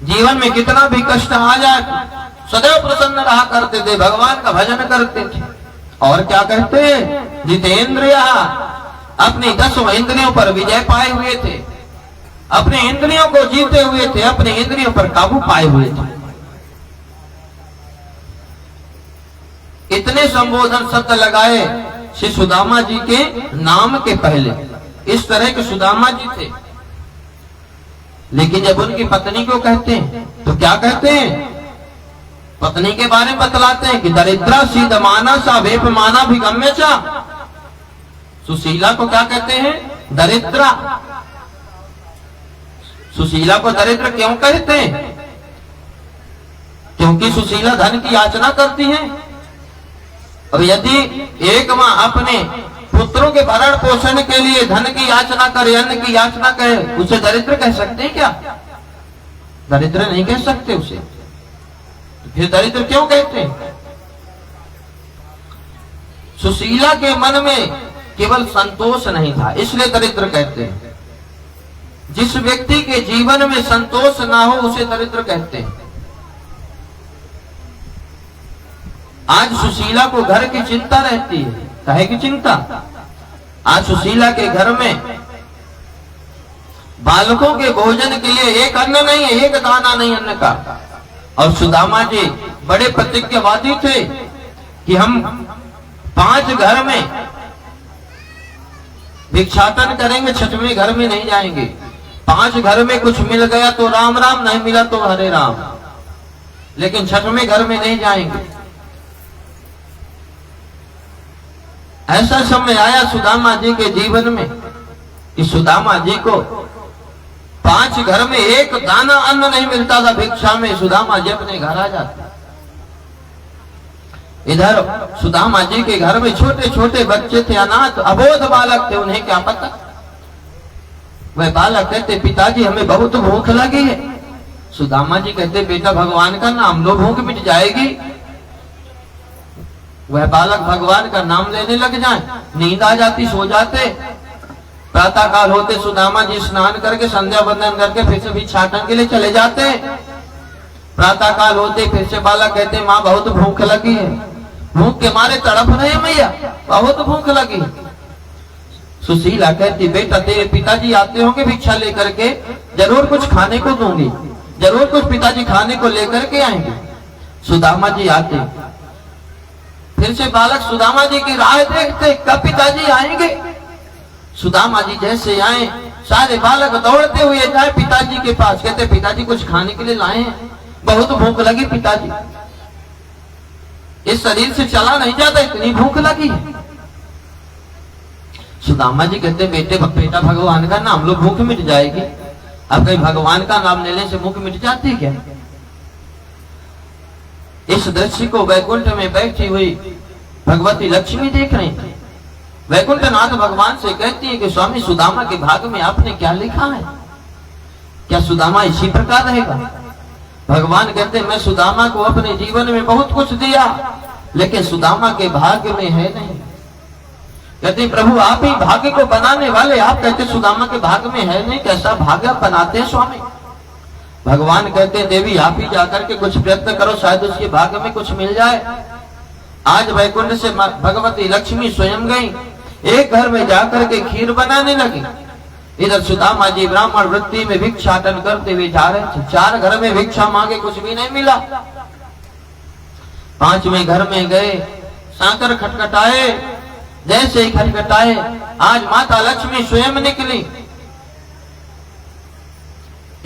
जीवन में कितना भी कष्ट आ जाए सदैव प्रसन्न रहा करते थे, भगवान का भजन करते थे। और क्या कहते हैं, जितेंद्रिय, अपनी 10 इंद्रियों पर विजय पाए हुए थे, अपने इंद्रियों को जीते हुए थे, अपने इंद्रियों पर काबू पाए हुए थे। इतने संबोधन शब्द लगाए श्री सुदामा जी के नाम के पहले। इस तरह के सुदामा जी थे। लेकिन जब उनकी पत्नी को कहते हैं तो क्या कहते हैं, पत्नी के बारे में बतलाते हैं कि दरिद्रा सीधमाना सा वेपमाना भी गम्य चा। सुशीला को क्या कहते हैं, दरिद्रा। सुशीला को दरिद्र क्यों कहते हैं, क्योंकि सुशीला धन की याचना करती है। और यदि एक मां अपने पुत्रों के भरण पोषण के लिए धन की याचना करे, अन्न की याचना करे, उसे दरिद्र कह सकते हैं क्या? दरिद्र नहीं कह सकते उसे। फिर दरिद्र क्यों कहते हैं? सुशीला के मन में केवल संतोष नहीं था, इसलिए दरिद्र कहते हैं। जिस व्यक्ति के जीवन में संतोष ना हो उसे दरिद्र कहते हैं। आज सुशीला को घर की चिंता रहती है। काहे की चिंता? आज सुशीला के घर में बालकों के भोजन के लिए एक अन्न नहीं है, एक दाना नहीं अन्न का। और सुदामा जी बड़े प्रतिज्ञावादी थे कि हम 5 घर में भिक्षाटन करेंगे, 6वें घर में नहीं जाएंगे। 5 घर में कुछ मिल गया तो राम राम, नहीं मिला तो हरे राम, लेकिन 6वें घर में नहीं जाएंगे। ऐसा समय आया सुदामा जी के जीवन में कि सुदामा जी को 5 घर में एक दाना अन्न नहीं मिलता था भिक्षा में। सुदामा जी अपने घर आ जाते। इधर सुदामा जी के घर में छोटे छोटे बच्चे थे, अनाथ अबोध बालक थे। उन्हें क्या पता? वह बालक कहते, पिताजी हमें बहुत भूख लगी है। सुदामा जी कहते, बेटा भगवान का नाम लो, भूख मिट जाएगी। वह बालक भगवान का नाम लेने लग जाए, नींद आ जाती, सो जाते। प्रातः काल होते सुदामा जी स्नान करके संध्या वंदन करके फिर से भिक्षाटन के लिए चले जाते। प्रातः काल होते फिर से बालक कहते, माँ बहुत भूख लगी है, भूख के मारे तड़प रहे मैया, बहुत भूख लगी। सुशीला कहती, बेटा तेरे पिताजी आते होंगे भिक्षा लेकर के, जरूर कुछ खाने को दूंगी, जरूर कुछ पिताजी खाने को लेकर के आएंगे। सुदामा जी आते। फिर से बालक सुदामा जी की राह देखते, कब पिताजी आएंगे। सुदामा जी जैसे आए, सारे बालक दौड़ते हुए जाए पिताजी के पास। कहते, पिताजी कुछ खाने के लिए लाए हैं, बहुत भूख लगी पिताजी, इस शरीर से चला नहीं जाता, इतनी भूख लगी। सुदामा जी कहते, बेटा भगवान का नाम लो, भूख मिट जाएगी। अब कहीं भगवान का नाम लेने से भूख मिट जाती क्या? इस दृश्य को वैकुंठ में बैठी हुई भगवती लक्ष्मी देख रही थी। वैकुंठनाथ भगवान से कहती है कि स्वामी सुदामा के भाग में आपने क्या लिखा है, क्या सुदामा इसी प्रकार रहेगा? भगवान कहते, मैं सुदामा को अपने जीवन में बहुत कुछ दिया, लेकिन सुदामा के भाग्य में है नहीं। कहते, प्रभु आप ही भाग्य को बनाने वाले, आप कहते सुदामा के भाग्य में है नहीं, कैसा भाग्य बनाते हैं स्वामी? भगवान कहते, देवी आप ही जाकर के कुछ प्रयत्न करो, शायद उसके भाग्य में कुछ मिल जाए। आज वैकुंठ से भगवती लक्ष्मी स्वयं गई, एक घर में जाकर के खीर बनाने लगी। इधर सुदामा जी ब्राह्मण वृत्ति में भिक्षाटन करते हुए जा रहे थे। 4 घर में भिक्षा मांगे, कुछ भी नहीं मिला। 5वें घर में गए, सांकर खटखटाए। जैसे ही खटखटाए, आज माता लक्ष्मी स्वयं निकली।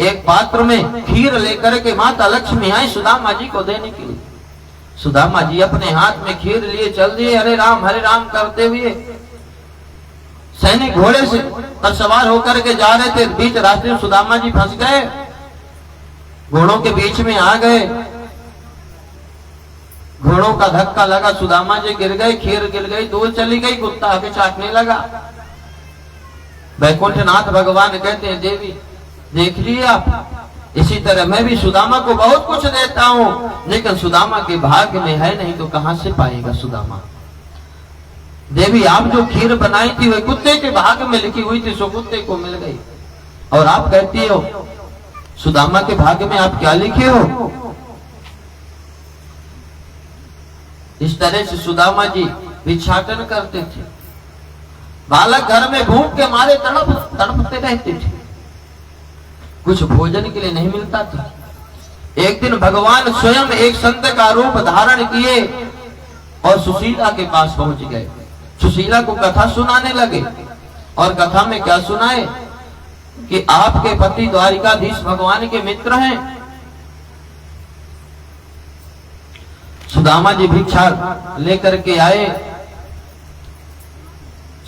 एक पात्र में खीर लेकर के माता लक्ष्मी आई सुदामा जी को देने के लिए। सुदामा जी अपने हाथ में खीर लिए चल दिए, हरे राम करते हुए। सैनिक घोड़े से पर सवार होकर के जा रहे थे, बीच रास्ते में सुदामा जी फंस गए, घोड़ों के बीच में आ गए। घोड़ों का धक्का लगा, सुदामा जी गिर गए, खीर गिर गई, दूर चली गई, कुत्ता आके चाटने लगा। वैकुंठनाथ भगवान कहते हैं, देवी देख लिए आप, इसी तरह मैं भी सुदामा को बहुत कुछ देता हूँ, लेकिन सुदामा के भाग्य में है नहीं, तो कहां से पाएगा सुदामा? देवी आप जो खीर बनाई थी वह कुत्ते के भाग्य में लिखी हुई थी, सो कुत्ते को मिल गई। और आप कहती हो सुदामा के भाग्य में आप क्या लिखे हो? इस तरह से सुदामा जी भिक्षाटन करते थे। बालक घर में भूख के मारे तड़पते रहते थे, कुछ भोजन के लिए नहीं मिलता था। एक दिन भगवान स्वयं एक संत का रूप धारण किए और सुशीला के पास पहुंच गए। सुशीला को कथा सुनाने लगे और कथा में क्या सुनाए कि आपके पति द्वारिकाधीश भगवान के मित्र हैं। सुदामा जी भिक्षा लेकर के आए।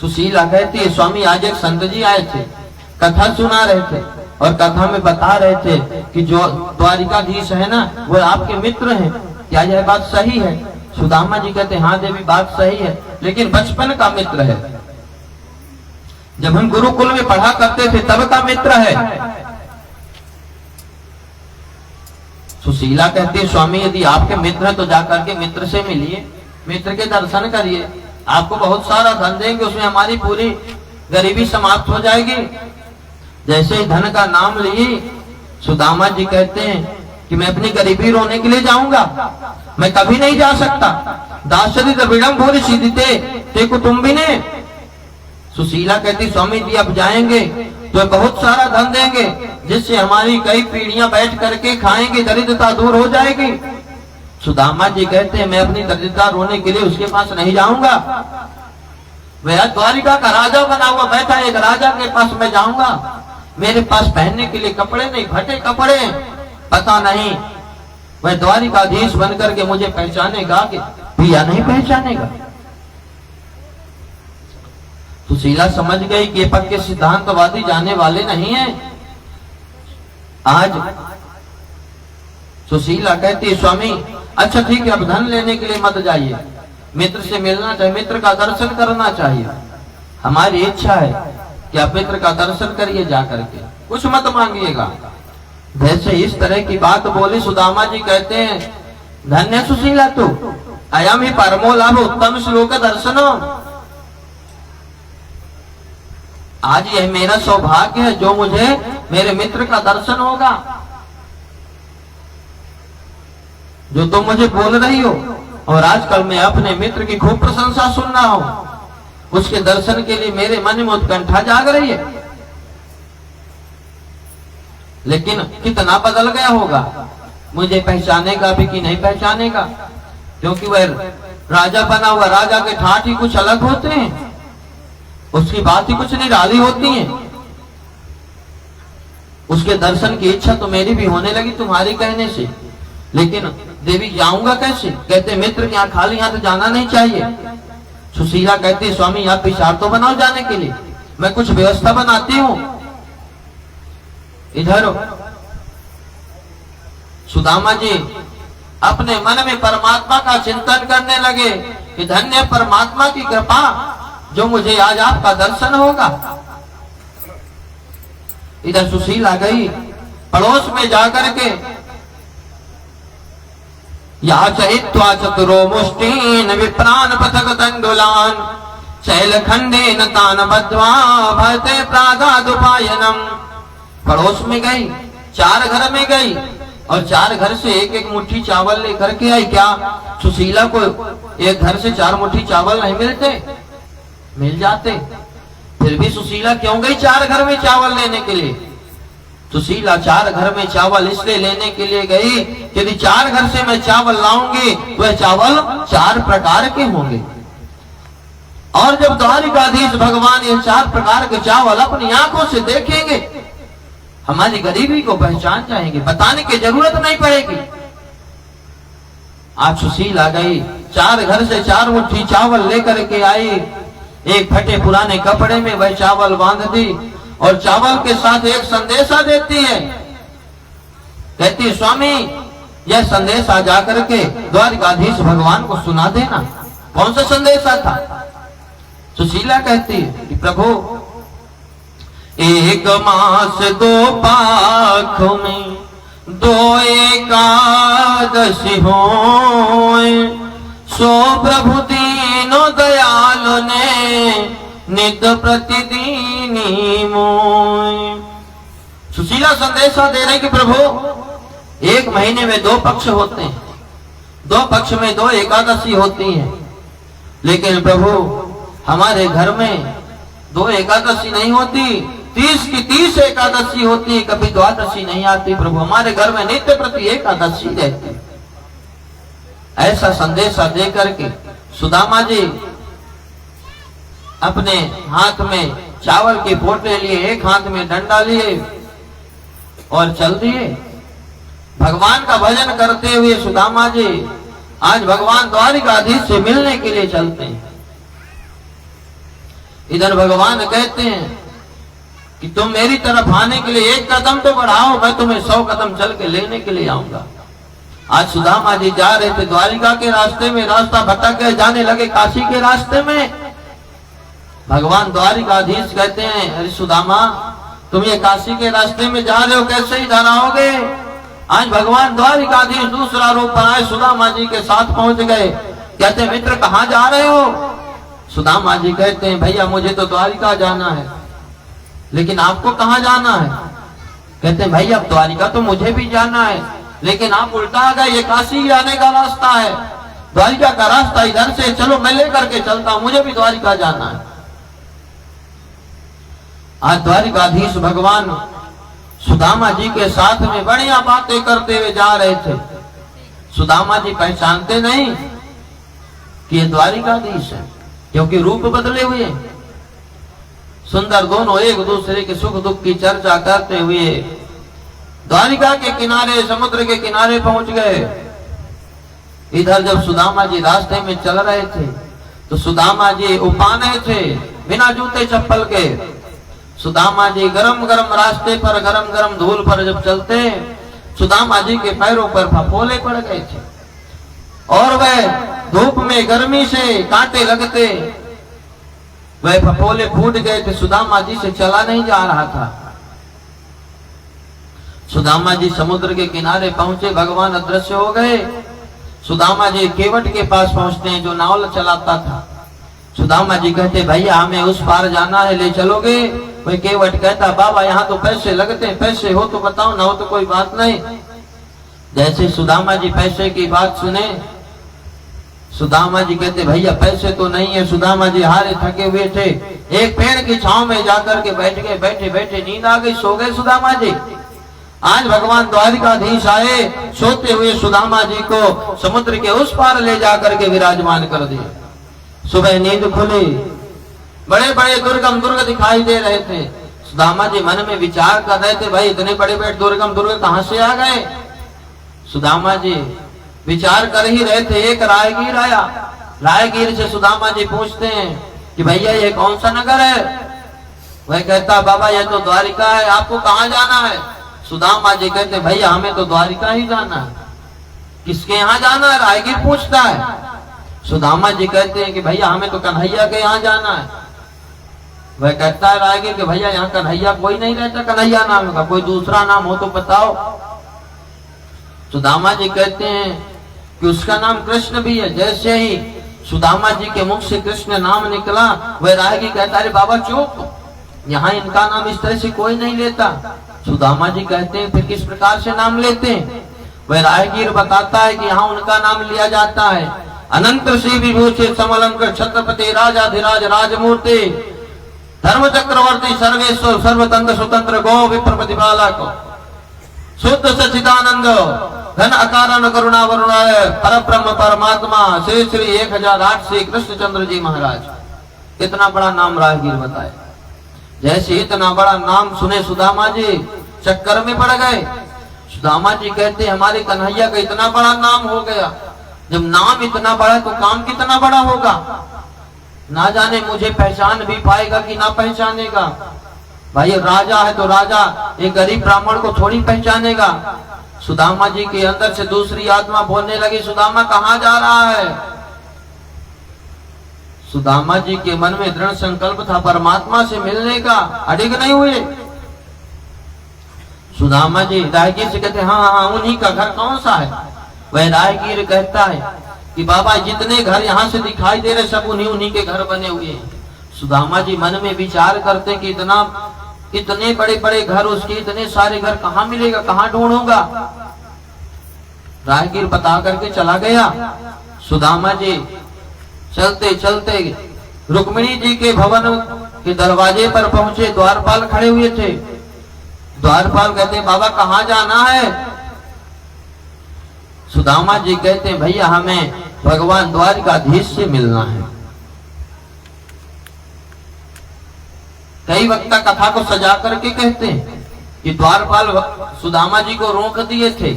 सुशीला कहती है, स्वामी आज एक संत जी आए थे, कथा सुना रहे थे और कथा में बता रहे थे कि जो द्वारिकाधीश है ना वो आपके मित्र हैं, क्या यह बात सही है? सुदामा जी कहते, हाँ देवी बात सही है, लेकिन बचपन का मित्र है, जब हम गुरुकुल में पढ़ा करते थे तब का मित्र है। सुशीला कहती है, स्वामी यदि आपके मित्र है तो जाकर के मित्र से मिलिए, मित्र के दर्शन करिए, आपको बहुत सारा धन देंगे, उसमें हमारी पूरी गरीबी समाप्त हो जाएगी। जैसे ही धन का नाम लिए सुदामा जी कहते हैं कि मैं अपनी गरीबी रोने के लिए जाऊंगा, मैं कभी नहीं जा सकता। दासरी द्रविड़म भूरि सीधते ते कुटुंबिने। सुशीला कहती, स्वामी जी अब जाएंगे तो बहुत सारा धन देंगे, जिससे हमारी कई पीढ़ियां बैठ करके खाएंगे, दरिद्रता दूर हो जाएगी। सुदामा जी कहते हैं, मैं अपनी दरिद्रता रोने के लिए उसके पास नहीं जाऊंगा। वह द्वारिका का राजा बना हुआ बैठा, एक राजा के पास मैं जाऊंगा, मेरे पास पहनने के लिए कपड़े नहीं, फटे कपड़े, पता नहीं वह द्वारिकाधीश बनकर के मुझे पहचानेगा कि या नहीं पहचानेगा। सुशीला समझ गई कि ये पक्के सिद्धांतवादी जाने वाले नहीं है। आज सुशीला कहती है, स्वामी अच्छा ठीक है, अब धन लेने के लिए मत जाइए, मित्र से मिलना चाहिए, मित्र का दर्शन करना चाहिए। हमारी इच्छा है कि आप मित्र का दर्शन करिए, जाकर के कुछ मत मांगिएगा। जैसे इस तरह की बात बोली, सुदामा जी कहते हैं, धन्य सुशीला तू, अयम ही परमो लाभ उत्तम श्लोक दर्शनो। आज यह मेरा सौभाग्य है जो मुझे मेरे मित्र का दर्शन होगा। जो तुम मुझे बोल रही हो, और आजकल मैं अपने मित्र की खूब प्रशंसा सुन रहा हूं, उसके दर्शन के लिए मेरे मन में उत्कंठा जाग रही है। लेकिन कितना बदल गया होगा, मुझे पहचानेगा भी कि नहीं पहचानेगा, क्योंकि वह राजा बना हुआ, राजा के ठाठ ही कुछ अलग होते हैं, उसकी बात ही कुछ निराली होती है। उसके दर्शन की इच्छा तो मेरी भी होने लगी तुम्हारी कहने से, लेकिन देवी जाऊंगा कैसे? कहते मित्र के यहाँ खाली हाथ जाना नहीं चाहिए। सुशीला कहती, स्वामी आप विचार तो बनाओ जाने के लिए, मैं कुछ व्यवस्था बनाती हूँ। इधर सुदामा जी अपने मन में परमात्मा का चिंतन करने लगे कि धन्य परमात्मा की कृपा जो मुझे आज आपका दर्शन होगा। इधर सुशीला गई पड़ोस में जाकर के, या चहित्वा चतुरो मुष्टीन विप्रान पथक तंडुलान शैल खंडेन तान बद्ध्वा भरते प्रागादुपायनम। पड़ोस में गई, 4 घर में गई और 4 घर से एक एक मुट्ठी चावल लेकर के आई। क्या सुशीला को एक घर से 4 मुट्ठी चावल नहीं मिलते? मिल जाते। फिर भी सुशीला क्यों गई 4 घर में चावल लेने के लिए? सुशीला 4 घर में चावल इसलिए लेने के लिए गई कि यदि 4 घर से मैं चावल लाऊंगी तो वह चावल 4 प्रकार के होंगे, और जब द्वारिकाधीश भगवान ये 4 प्रकार के चावल अपनी आंखों से देखेंगे, हमारी गरीबी को पहचान जाएंगे, बताने की जरूरत नहीं पड़ेगी। आज सुशीला गई, 4 घर से 4 मुट्ठी चावल लेकर के आई, एक फटे पुराने कपड़े में वह चावल बांध दी और चावल के साथ एक संदेशा देती है। कहती स्वामी यह संदेशा जाकर के द्वारिकाधीश भगवान को सुना देना। कौन सा संदेशा था? सुशीला कहती है कि प्रभु 1 मास 2 पाख में 2 एकादशी होए, सो प्रभु दीनो दयालु ने नित प्रतिदिनी मोय। सुशीला तीसरा संदेशा दे रहे कि प्रभु एक महीने में 2 पक्ष होते हैं, 2 पक्ष में 2 एकादशी होती हैं, लेकिन प्रभु हमारे घर में 2 एकादशी नहीं होती, 30 की 30 एकादशी होती है, कभी द्वादशी नहीं आती। प्रभु हमारे घर में नित्य प्रति एकादशी रहती। ऐसा संदेशा दे करके सुदामा जी अपने हाथ में चावल के पोटले लिए, एक हाथ में डंडा लिए और चल दिए। भगवान का भजन करते हुए सुदामा जी आज भगवान द्वारिकाधीश से मिलने के लिए चलते हैं। इधर भगवान कहते हैं कि तुम मेरी तरफ आने के लिए 1 कदम तो बढ़ाओ, मैं तुम्हें 100 कदम चल के लेने के लिए आऊंगा। आज सुदामा जी जा रहे थे द्वारिका के रास्ते में, रास्ता भटक गए, जाने लगे काशी के रास्ते में। भगवान द्वारिकाधीश कहते हैं, अरे सुदामा तुम ये काशी के रास्ते में जा रहे हो, कैसे इधर आओगे? आज भगवान द्वारिकाधीश दूसरा रूप बनाए सुदामा जी के साथ पहुंच गए। कहते हैं, मित्र कहाँ जा रहे हो? सुदामा जी कहते हैं, भैया मुझे तो द्वारिका जाना है, लेकिन आपको कहाँ जाना है? कहते हैं, भैया द्वारिका तो मुझे भी जाना है, लेकिन आप उल्टा आ गए, ये काशी जाने का रास्ता है, द्वारिका का रास्ता इधर से, चलो मैं लेकर के चलता हूं, मुझे भी द्वारिका जाना है। आज द्वारिकाधीश भगवान सुदामा जी के साथ में बढ़िया बातें करते हुए जा रहे थे। सुदामा जी पहचानते नहीं कि ये द्वारिकाधीश है, क्योंकि रूप बदले हुए। सुंदर दोनों एक दूसरे के सुख दुख की चर्चा करते हुए द्वारिका के किनारे, समुद्र के किनारे पहुंच गए। इधर जब सुदामा जी रास्ते में चल रहे थे तो सुदामा जी उपाने थे बिना जूते चप्पल के। सुदामा जी गरम गरम रास्ते पर, गरम गरम धूल पर जब चलते, सुदामा जी के पैरों पर फफोले पड़ गए थे और वह धूप में गर्मी से कांटे लगते, वह फफोले फूट गए थे। सुदामा जी से चला नहीं जा रहा था। सुदामा जी समुद्र के किनारे पहुंचे, भगवान अदृश्य हो गए। सुदामा जी केवट के पास पहुंचते हैं जो नाव चलाता था। सुदामा जी कहते, भैया हमें उस पार जाना है, ले चलोगे? वह केवट कहता, बाबा यहाँ तो पैसे लगते हैं, पैसे हो तो बताओ, ना हो तो कोई बात नहीं। जैसे सुदामा जी पैसे की बात सुने, सुदामा जी कहते, भैया पैसे तो नहीं है। सुदामा जी हारे थके हुए थे, एक पेड़ की छांव में जाकर के बैठ गए। बैठे बैठे नींद आ गई, सो गए सुदामा जी। आज भगवान द्वारिकाधीश आए, सोते हुए सुदामा जी को समुद्र के उस पार ले जाकर के विराजमान कर दिए। सुबह नींद खुली, बड़े बड़े दुर्गम दुर्ग दिखाई दे रहे थे। सुदामा जी मन में विचार कर रहे थे, भाई इतने बड़े बड़े दुर्गम दुर्ग कहां से आ गए? सुदामा जी विचार कर ही रहे थे, एक रायगीर आया। रायगीर से सुदामा जी पूछते हैं कि भैया ये कौन सा नगर है? वह कहता, बाबा ये तो द्वारिका है, आपको कहाँ जाना है? सुदामा जी कहते, भैया हमें तो द्वारिका ही जाना है। किसके यहाँ जाना है? रायगीर पूछता है। सुदामा जी कहते हैं कि भैया हमें तो कन्हैया के यहाँ जाना है। वह कहता है रायगीर कि भैया यहाँ कन्हैया कोई नहीं रहता, कन्हैया नाम का कोई दूसरा नाम हो तो बताओ। सुदामा जी कहते हैं कि उसका नाम कृष्ण भी है। जैसे ही सुदामा जी के मुख से कृष्ण नाम निकला, वह रायगीर कहता है, बाबा चुप, यहाँ इनका नाम इस तरह से कोई नहीं लेता। सुदामा जी कहते हैं, फिर किस प्रकार से नाम लेते हैं? वह रायगीर बताता है कि यहाँ उनका नाम लिया जाता है, अनंत श्री विभूषित समलंकृत छत्रपति राजाधिराज राजमूर्ति धर्म चक्रवर्ती सर्वेश्वर सर्वतंत्र स्वतंत्र गो विप्रपति बालक शुद्ध सच्चिदानंद धन अकारण करुणा वरुणाय परब्रह्म परमात्मा श्री श्री 1008 श्री कृष्णचंद्र जी महाराज। इतना बड़ा नाम राहगीर बताए। जैसे इतना बड़ा नाम सुने सुदामा जी चक्कर में पड़ गए। सुदामा जी कहते, हमारे कन्हैया का इतना बड़ा नाम हो गया, जब नाम इतना बड़ा तो काम कितना बड़ा होगा। ना जाने मुझे पहचान भी पाएगा कि ना पहचानेगा। भाई राजा है तो राजा एक गरीब ब्राह्मण को थोड़ी पहचानेगा। सुदामा जी के अंदर से दूसरी आत्मा बोलने लगी, सुदामा कहाँ जा रहा है? सुदामा जी के मन में दृढ़ संकल्प था परमात्मा से मिलने का, अडिग नहीं हुए। सुदामा जी रायगीर से कहते, हाँ हाँ उन्हीं का घर कौन सा है? वह रायगीर कहता है कि बाबा जितने घर यहाँ से दिखाई दे रहे सब उन्हीं के घर बने हुए हैं। सुदामा जी मन में विचार करते कि इतना इतने बड़े बड़े घर उसके, इतने सारे घर कहाँ मिलेगा, कहाँ ढूंढूंगा। राहगीर बता करके चला गया। सुदामा जी चलते चलते रुक्मिणी जी के भवन के दरवाजे पर पहुंचे। द्वारपाल खड़े हुए थे। द्वारपाल कहते बाबा कहाँ जाना है। सुदामा जी कहते भैया हमें भगवान द्वारिकाधीश से मिलना है। कई वक्ता कथा को सजा करके कहते हैं कि द्वारपाल सुदामा जी को रोक दिए थे,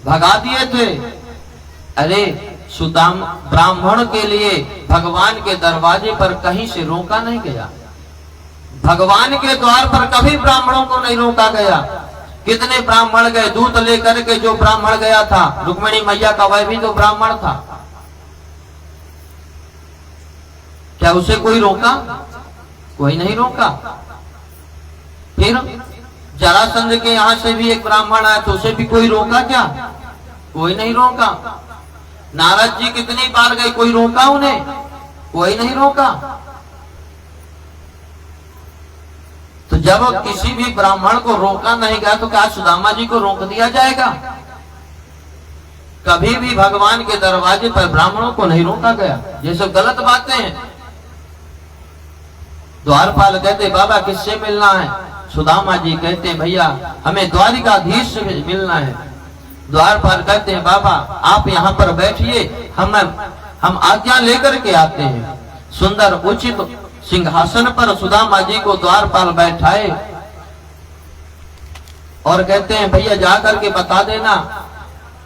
भगा दिए थे। अरे सुदाम ब्राह्मण के लिए भगवान के दरवाजे पर कहीं से रोका नहीं गया। भगवान के द्वार पर कभी ब्राह्मणों को नहीं रोका गया। कितने ब्राह्मण गए दूत लेकर के। जो ब्राह्मण गया था रुक्मिणी मैया का, वह भी तो ब्राह्मण था। क्या उसे कोई रोका? कोई नहीं रोका। फिर जरासंध के यहां से भी एक ब्राह्मण आया तो उसे भी कोई रोका क्या? कोई नहीं रोका। नारद जी कितनी बार गए, कोई रोका उन्हें? कोई नहीं रोका। तो जब किसी भी ब्राह्मण को रोका नहीं गया तो क्या सुदामा जी को रोक दिया जाएगा? कभी भी भगवान के दरवाजे पर ब्राह्मणों को नहीं रोका गया। ये सब गलत बातें हैं। द्वारपाल कहते बाबा किससे मिलना है? सुदामा जी कहते हैं भैया हमें द्वारिकाधीश से मिलना है। द्वारपाल कहते हैं बाबा आप यहाँ पर बैठिए, हम आज्ञा लेकर के आते हैं। सुंदर उचित सिंहासन पर सुदामा जी को द्वारपाल बैठाए और कहते हैं भैया जाकर के बता देना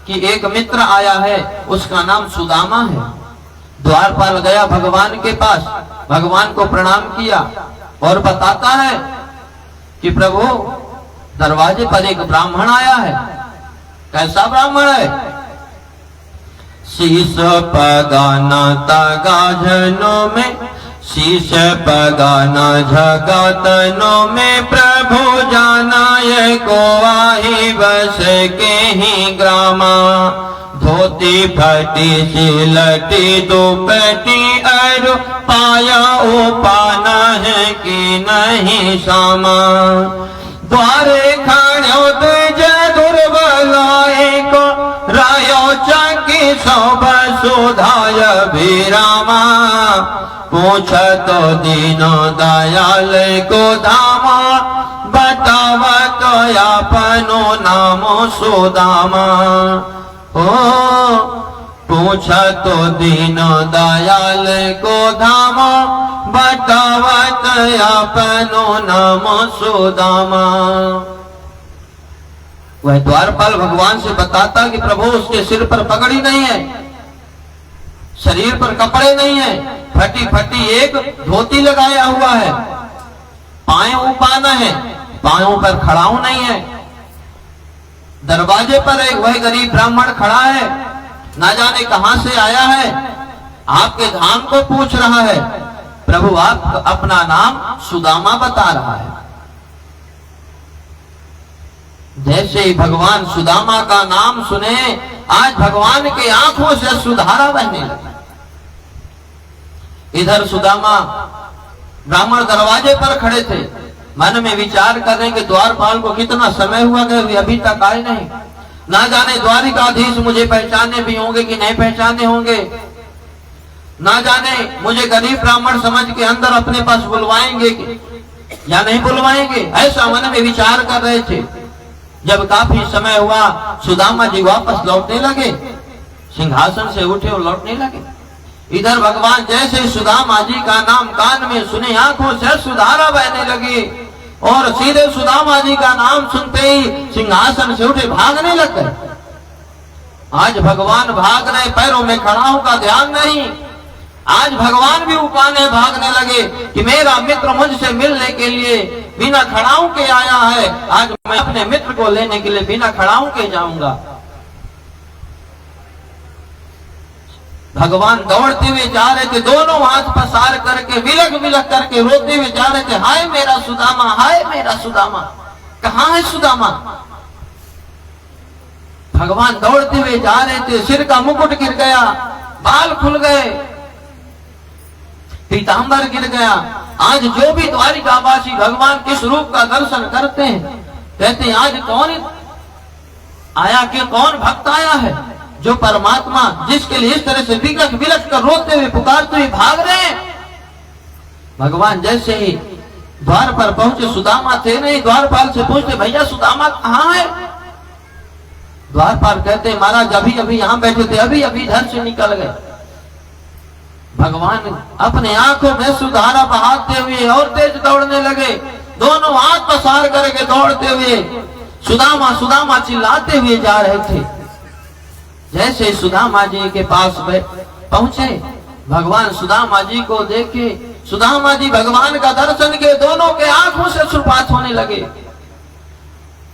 कि एक मित्र आया है, उसका नाम सुदामा है। द्वारपाल गया भगवान के पास, भगवान को प्रणाम किया और बताता है कि प्रभु दरवाजे पर एक ब्राह्मण आया है। कैसा ब्राह्मण है? शीश पगाना तगा जनों में, शीश पगाना जगतनों में, प्रभु जाना ये को आही बस के ही ग्रामा। धोती फटी सिलटी दुपटी अरु, पाया उपाना है कि नहीं सामा। द्वारे खाणो द्विज दुर्बलाए को, रायो चाकी सब सुधाय विरामा। पूछ तो दीनो दयाल को धामा, बतावा तो अपनो नामो सुदामा। ओ पूछा तो दीनो दयाल को धामा, बतावत अपनो नामो सुदामा। वह द्वारपाल भगवान से बताता कि प्रभु उसके सिर पर पगड़ी नहीं है, शरीर पर कपड़े नहीं है, फटी फटी एक धोती लगाया हुआ है, पांव उपाना है, पांवों पर खड़ाऊ नहीं है। दरवाजे पर एक वह गरीब ब्राह्मण खड़ा है, ना जाने कहां से आया है, आपके धाम को पूछ रहा है। प्रभु आप अपना नाम सुदामा बता रहा है। जैसे ही भगवान सुदामा का नाम सुने, आज भगवान के आंखों से सुधारा बहने लगा। इधर सुदामा ब्राह्मण दरवाजे पर खड़े थे, मन में विचार कर रहे कि द्वारपाल को कितना समय हुआ गया, अभी तक आए नहीं। ना जाने द्वारिकाधीश मुझे पहचाने भी होंगे कि नहीं पहचाने होंगे, ना जाने मुझे गरीब ब्राह्मण समझ के अंदर अपने पास बुलवाएंगे या नहीं बुलवाएंगे। ऐसा मन में विचार कर रहे थे। जब काफी समय हुआ, सुदामा जी वापस लौटने लगे, सिंहासन से उठे और लौटने लगे। इधर भगवान जैसे सुदामा जी का नाम कान में सुने, आंखों से सुधारा बहने लगी और सीधे सुदामा जी का नाम सुनते ही सिंहासन से उठे भागने लग गए। आज भगवान भाग रहे, पैरों में खड़ाऊ का ध्यान नहीं। आज भगवान भी उपाने भागने लगे कि मेरा मित्र मुझसे मिलने के लिए बिना खड़ाऊ के आया है, आज मैं अपने मित्र को लेने के लिए बिना खड़ाऊ के जाऊंगा। भगवान दौड़ते हुए जा रहे थे, दोनों हाथ पसार करके विलक विलक करके रोते हुए जा रहे थे, हाय मेरा सुदामा, हाय मेरा सुदामा, कहाँ है सुदामा। भगवान दौड़ते हुए जा रहे थे, सिर का मुकुट गिर गया, बाल खुल गए, पीतांबर गिर गया, आज जो भी द्वारिकावासी भगवान किस रूप का दर्शन करते हैं, कहते हैं आज कौन आया कि कौन भक्त आया है जो परमात्मा जिसके लिए इस तरह से विलख विलख कर रोते हुए पुकारते हुए भाग रहे हैं। भगवान जैसे ही द्वार पर पहुंचे, सुदामा थे नहीं, द्वारपाल से पूछते भैया सुदामा कहाँ है? द्वारपाल कहते महाराज अभी अभी यहाँ बैठे थे, अभी अभी इधर से निकल गए। भगवान अपने आंखों में सुधारा बहाते हुए और तेज दौड़ने लगे, दोनों हाथ पसार करके दौड़ते हुए सुदामा सुदामा चिल्लाते हुए जा रहे थे। जैसे सुदामा जी के पास पहुंचे, भगवान सुदामा जी को देखे, सुदामा जी भगवान का दर्शन के दोनों के आंखों से अश्रुपात होने लगे।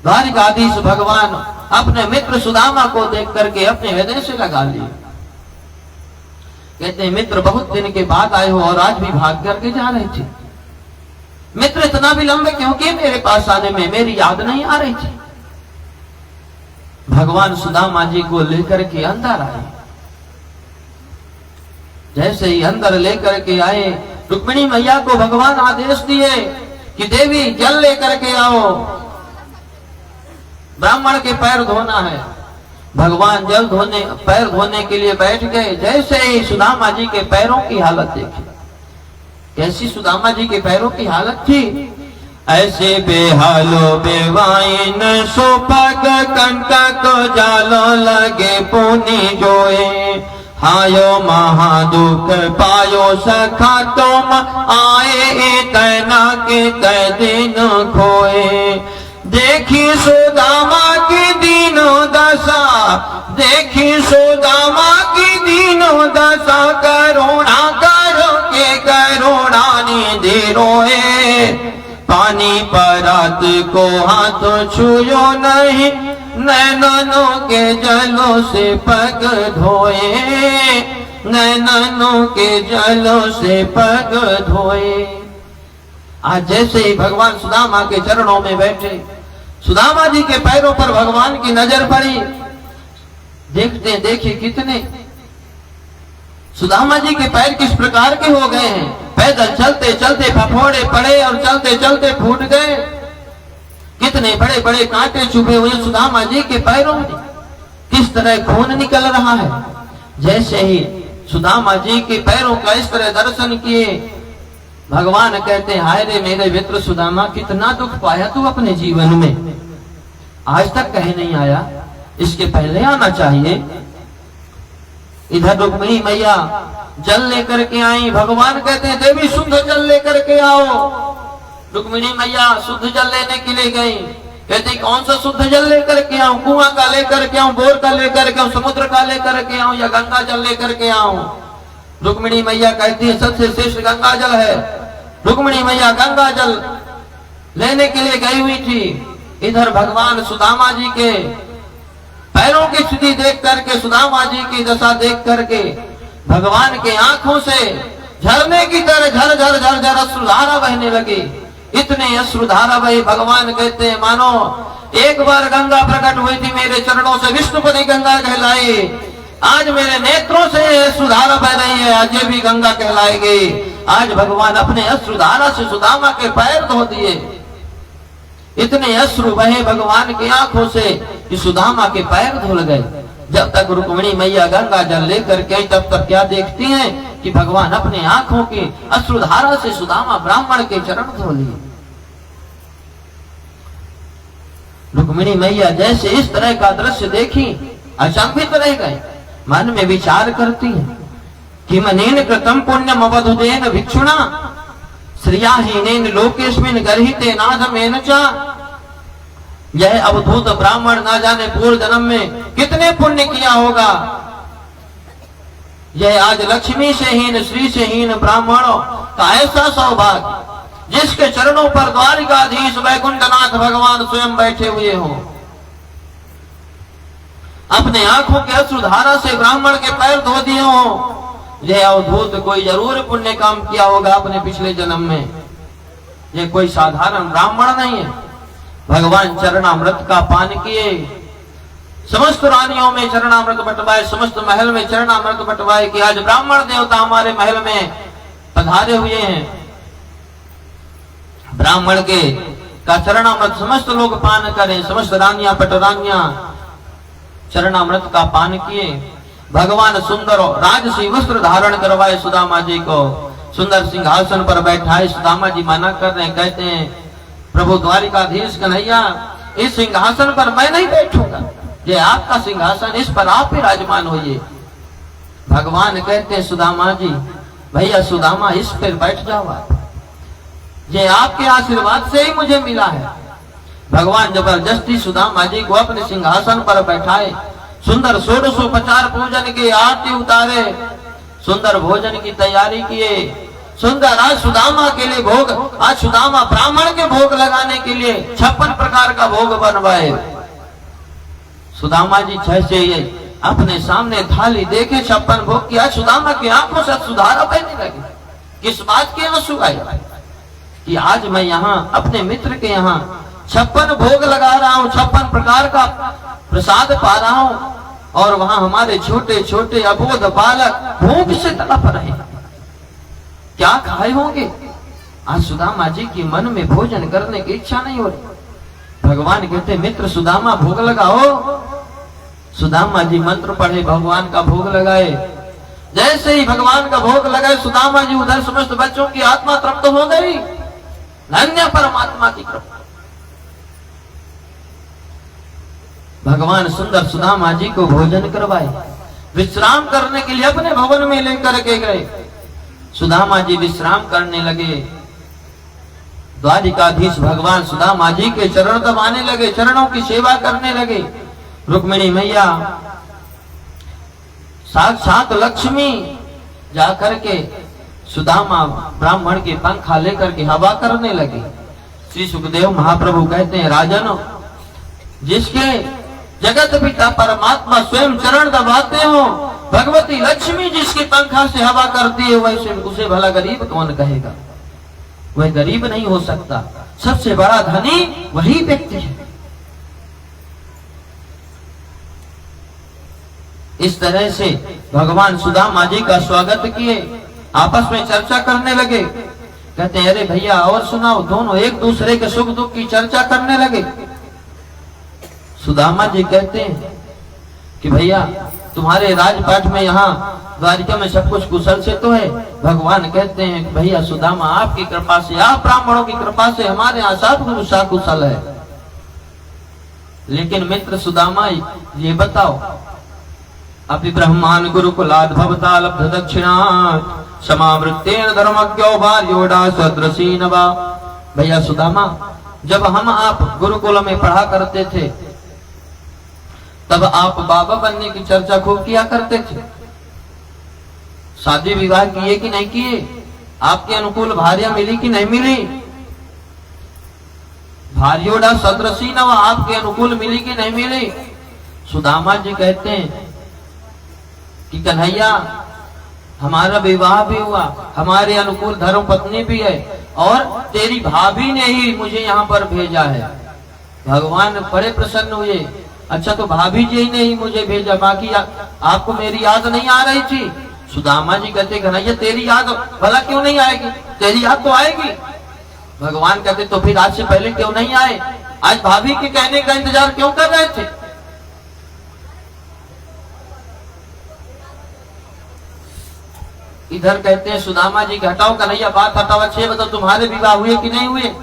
द्वारिकाधीश भगवान अपने मित्र सुदामा को देख करके अपने हृदय से लगा लिए। कहते हैं मित्र बहुत दिन के बाद आए हो और आज भी भाग करके जा रहे थे। मित्र इतना विलंब क्योंकि मेरे पास आने में मेरी याद नहीं आ रही थी। भगवान सुदामा जी को लेकर के अंदर आए। जैसे ही अंदर लेकर के आए, रुक्मिणी मैया को भगवान आदेश दिए कि देवी जल लेकर के आओ, ब्राह्मण के पैर धोना है। भगवान जल धोने पैर धोने के लिए बैठ गए। जैसे ही सुदामा जी के पैरों की हालत देखी, कैसी सुदामा जी के पैरों की हालत थी, ऐसे बेहालो बेवाइन सोपग कंटक जालो लगे पुनि जोए, हायो महादुख पायो सखा तुम आए तना के तय दिन खोए। देखी सुदामा की दीनो दशा, देखी सुदामा की दीनो दशा, करुणा करो के करुणा निधि रोए। पानी परात को हाथ छुयो नहीं, नैनों के जलों से पग धोए, नैनों के जलों से पग धोए। आज जैसे ही भगवान सुदामा के चरणों में बैठे, सुदामा जी के पैरों पर भगवान की नजर पड़ी। देखते देखे कितने सुदामा जी के पैर किस प्रकार के हो गए हैं। पैदल चलते चलते फफोड़े पड़े और चलते चलते फूट गए। कितने बड़े बड़े कांटे चुभे हुए सुदामा जी के पैरों में, किस तरह खून निकल रहा है। जैसे ही सुदामा जी के पैरों का इस तरह दर्शन किए, भगवान कहते हाय रे मेरे मित्र सुदामा, कितना दुख पाया तू अपने जीवन में, आज तक कहीं नहीं आया, इसके पहले आना चाहिए। इधर रुक्मिणी मैया जल लेकर के आई। भगवान कहते हैं देवी शुद्ध जल लेकर के आओ। रुक्मिणी मैया शुद्ध जल लेने के लिए गई। कहते कौन सा शुद्ध जल लेकर के आऊं? कुआं का लेकर के आऊं, बोर का लेकर के आऊं, समुद्र का लेकर के आऊं या गंगा जल लेकर के आऊं? रुक्मिणी मैया कहती है सबसे श्रेष्ठ गंगा जल है। रुक्मिणी मैया गंगा जल लेने के लिए गई हुई थी। इधर भगवान सुदामा जी के पैरों की स्थिति देख करके, सुदामा जी की दशा देख करके भगवान के आंखों से झरने की तरह झर झर झर झर अश्रुधारा बहने लगी। इतने अश्रुधारा बही, भगवान कहते हैं मानो एक बार गंगा प्रकट हुई थी मेरे चरणों से, विष्णुपति गंगा कहलाई। आज मेरे नेत्रों से अश्रुधारा बह रही है, आज ये भी गंगा कहलाएगी। आज भगवान अपने अश्रुधारा से सुदामा के पैर धो दिए। इतने अश्रु बहे भगवान की आंखों से कि सुदामा के पैर धुल गए। जब तक रुक्मिणी मैया गंगा जल लेकर के तब तक क्या देखती हैं कि भगवान अपने आंखों की अश्रुधारा से सुदामा ब्राह्मण के चरण धो लिए। रुक्मिणी मैया जैसे इस तरह का दृश्य देखी, अचंभित रह गए। मन में विचार करती है कि मनेन कृतम पुण्यम अवधुदेन भिक्षुणा श्रियाहीनेन लोकेस्मिन गर्हिते नाधमेन च। यह अवधूत ब्राह्मण ना जाने पूर्व जन्म में कितने पुण्य किया होगा। यह आज लक्ष्मी से हीन, श्री से हीन ब्राह्मणों का ऐसा सौभाग्य जिसके चरणों पर द्वारिकाधीश वैकुंठनाथ भगवान स्वयं बैठे हुए हो। अपने आंखों के अश्रुधारा से ब्राह्मण के पैर धो दिए हो। यह अवधूत कोई जरूर पुण्य काम किया होगा अपने पिछले जन्म में। यह कोई साधारण ब्राह्मण नहीं है। भगवान चरणामृत का पान किए, समस्त रानियों में चरणामृत बंटवाए, समस्त महल में चरणामृत बंटवाए कि आज ब्राह्मण देवता हमारे महल में पधारे हुए हैं। ब्राह्मण के का चरणामृत समस्त लोग पान करें। समस्त रानियां पटरानियां चरणामृत का पान किए। भगवान सुंदर राजसी वस्त्र धारण करवाए सुदामा जी को, सुंदर सिंहासन पर बैठाए। सुदामा जी मना कर रहे, कहते हैं प्रभु द्वारिकाधीश कन्हैया, इस सिंहासन पर मैं नहीं बैठूंगा, ये आपका सिंहासन, इस पर आप ही राजमान होइए। भगवान कहते हैं सुदामा जी, भैया सुदामा इस पर बैठ जाओ आप, ये आपके आशीर्वाद से ही मुझे मिला है। भगवान जबरदस्ती सुदामा जी को अपने सिंहासन पर बैठाए। सुंदर षोडशोपचार पूजन के आरती उतारे, सुंदर भोजन की तैयारी किए। सुंदर आज सुदामा के लिए भोग, आज सुदामा ब्राह्मण के भोग लगाने के लिए 56 प्रकार का भोग बनवाए। सुदामा जी जैसे अपने सामने थाली देखे 56 भोग किया, सुदामा की आंखों से सुधारा बहने लगे। किस बात के आंसू आए कि आज मैं यहाँ अपने मित्र के यहाँ 56 भोग लगा रहा हूँ, 56 प्रकार का प्रसाद पा रहा हूँ, और वहां हमारे छोटे छोटे अबोध बालक भूख से तड़प रहे, क्या खाए होंगे। आज सुदामा जी की मन में भोजन करने की इच्छा नहीं हो रही। भगवान कहते मित्र सुदामा भोग लगाओ। सुदामा जी मंत्र पढ़े, भगवान का भोग लगाए। जैसे ही भगवान का भोग लगाए, सुदामा जी उधर समस्त बच्चों की आत्मा तृप्त हो गई। धन्य परमात्मा की कृपा। भगवान सुंदर सुदामा जी को भोजन करवाए, विश्राम करने के लिए अपने भवन में लेकर के गए। सुदामा जी विश्राम करने लगे। द्वारिकाधीश भगवान सुदामा जी के चरण दबाने लगे, चरणों की सेवा करने लगे। रुक्मिणी मैया साक्षात लक्ष्मी जाकर के सुदामा ब्राह्मण के पंखा लेकर के हवा करने लगे। श्री सुखदेव महाप्रभु कहते हैं, राजन, जिसके जगत पिता परमात्मा स्वयं चरण दबाते हो, भगवती लक्ष्मी जिसके पंखा से हवा करती है, वैसे उसे भला गरीब कौन कहेगा। वह गरीब नहीं हो सकता, सबसे बड़ा धनी वही व्यक्ति है। इस तरह से भगवान सुदामा जी का स्वागत किए, आपस में चर्चा करने लगे। कहते हैं, अरे भैया और सुनाओ। दोनों एक दूसरे के सुख दुख की चर्चा करने लगे। सुदामा जी कहते हैं कि भैया तुम्हारे राजपाट में यहाँ द्वारिका में सब कुछ कुशल से तो है। भगवान कहते हैं कि भैया सुदामा, आपकी कृपा से, आप ब्राह्मणों की कृपा से हमारे यहाँ सब कुछ कुशल है। लेकिन मित्र सुदामा, ये बताओ, अपि ब्रह्मान गुरुकुलाद भवता लब्ध दक्षिणा समावृत्तेन धर्मज्ञो भार्योडा सदृशी नवा। भैया सुदामा, जब हम आप गुरुकुल में पढ़ा करते थे, तब आप बाबा बनने की चर्चा खूब किया करते थे। शादी विवाह किए कि नहीं किए, आपके अनुकूल भार्या मिली कि नहीं मिली, भार्योडा सदृशी नवा, आपके अनुकूल मिली कि नहीं मिली। सुदामा जी कहते हैं कि कन्हैया, हमारा विवाह भी हुआ, हमारे अनुकूल धर्म पत्नी भी है, और तेरी भाभी ने ही मुझे यहाँ पर भेजा है। भगवान बड़े प्रसन्न हुए। अच्छा, तो भाभी जी ने ही मुझे भेजा, बाकी आपको मेरी याद नहीं आ रही थी। सुदामा जी कहते, कन्हैया तेरी याद भला क्यों नहीं आएगी, तेरी याद तो आएगी। भगवान कहते, तो फिर आज से पहले क्यों नहीं आए, आज भाभी के कहने का इंतजार क्यों कर रहे थे। इधर कहते हैं सुदामा जी के, हटाओ कन्हैया बात हटाओ, अच्छे बताओ तुम्हारे विवाह हुए कि नहीं हुए।